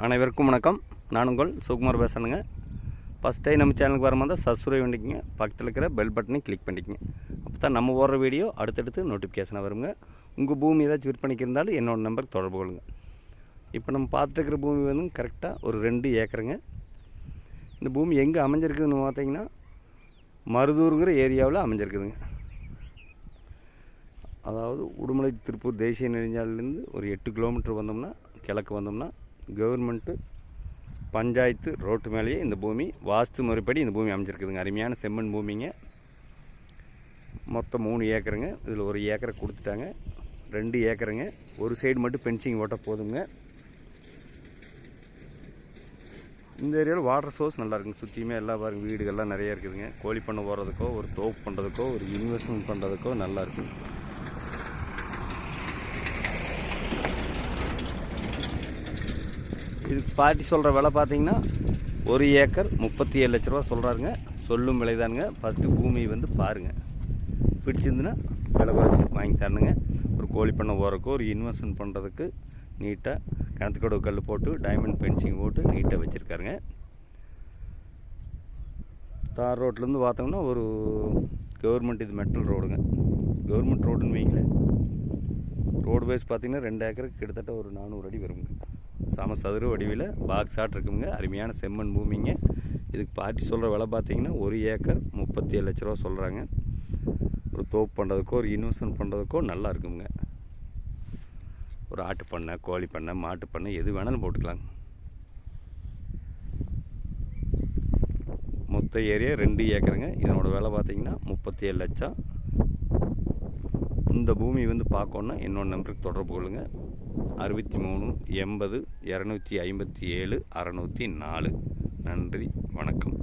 அனைவருக்கும் வணக்கம். நான் உங்கள் சுகுமார் பேசுகிறேங்க. ஃபஸ்ட் டைம் நம்ம சேனலுக்கு வர மாதிரி சப்ஸ்கிரைப் பண்ணிக்கங்க. பக்கத்தில் இருக்கிற பெல் பட்டனை கிளிக் பண்ணிக்கங்க. அப்போ தான் நம்ம போடுற வீடியோ அடுத்தடுத்து நோட்டிஃபிகேஷனாக வருங்க. உங்கள் பூமி ஏதாச்சும் விற்பனைக்கு இருந்தாலும் என்னோடய நம்பருக்கு தொடர்பு கொள்ளுங்க. இப்போ நம்ம பார்த்துட்டு இருக்கிற பூமி வந்து கரெக்டாக ஒரு 2 ஏக்கருங்க. இந்த பூமி எங்கே அமைஞ்சிருக்குதுன்னு பார்த்தீங்கன்னா மருதூருங்கிற ஏரியாவில் அமைஞ்சிருக்குதுங்க. அதாவது உடுமலை திருப்பூர் தேசிய நெடுஞ்சாலையிலேருந்து ஒரு 8 கிலோமீட்டர் வந்தோம்னா கிழக்கு வந்தோம்னா கவர்மெண்ட்டு பஞ்சாயத்து ரோட்டு மேலேயே இந்த பூமி வாஸ்து முறைப்படி இந்த பூமி அமைஞ்சிருக்குதுங்க. அருமையான செம்மண் பூமிங்க. மொத்தம் 3 ஏக்கருங்க. இதில் 1 ஏக்கரை கொடுத்துட்டாங்க. 2 ஏக்கருங்க. ஒரு சைடு மட்டும் பென்சிங் ஓட்ட போதுங்க. இந்த ஏரியாவில் வாட்டர் சோர்ஸ் நல்லா இருக்குங்க. சுற்றியுமே எல்லாம் பாருங்கள், வீடுகள்லாம் நிறையா இருக்குதுங்க. கோழி பண்ணை போகிறதுக்கோ ஒரு தோப்பு பண்ணுறதுக்கோ ஒரு இன்வெஸ்ட்மெண்ட் பண்ணுறதுக்கோ நல்லா இருக்குங்க. இதுக்கு பார்ட்டி சொல்கிற விலை பார்த்தீங்கன்னா 1 ஏக்கர் 37 லட்ச ரூபா சொல்கிறாருங்க. சொல்லும் விலைதானுங்க. ஃபஸ்ட்டு பூமி வந்து பாருங்கள், பிடிச்சிருந்துன்னா விலை குறைச்சி வாங்கி தரணுங்க. ஒரு கோழி பண்ணை போகிறதுக்கோ ஒரு இன்வெஸ்ட்மெண்ட் பண்ணுறதுக்கு நீட்டாக கிணத்துக்கடவு கல் போட்டு டைமண்ட் பென்சிங் போட்டு நீட்டாக வச்சுருக்காருங்க. தார் ரோட்லேருந்து பார்த்தோம்னா ஒரு கவர்மெண்ட் இது மெட்டல் ரோடுங்க. கவர்மெண்ட் ரோடுன்னு வைங்களேன். ரோடு பேஸ் பார்த்திங்கன்னா 2 ஏக்கருக்கு கிட்டத்தட்ட ஒரு 400 அடி வருங்க. சம சதுர வடிவில் பாக்ஸ் ஆட் இருக்குங்க. அருமையான செம்மண் பூமிங்க. இதுக்கு பார்ட்டி சொல்கிற விலை பார்த்தீங்கன்னா 1 ஏக்கர் 37 லட்ச ரூபா சொல்கிறாங்க. ஒரு தோப்பு பண்ணுறதுக்கோ ஒரு இன்வெஸ்ட்மெண்ட் பண்ணுறதுக்கோ நல்லா இருக்குங்க. ஒரு ஆட்டு பண்ணை, கோழி பண்ணை, மாட்டு பண்ணை எது வேணாலும் போட்டுக்கலாங்க. மொத்த ஏரியா 2 ஏக்கருங்க. இதனோட விலை பார்த்தீங்கன்னா 37 லட்சம். இந்த பூமி வந்து பார்க்கணுன்னா என்னோட நம்பருக்கு தொடர்பு கொள்ளுங்க. 63 80 257 604. நன்றி, வணக்கம்.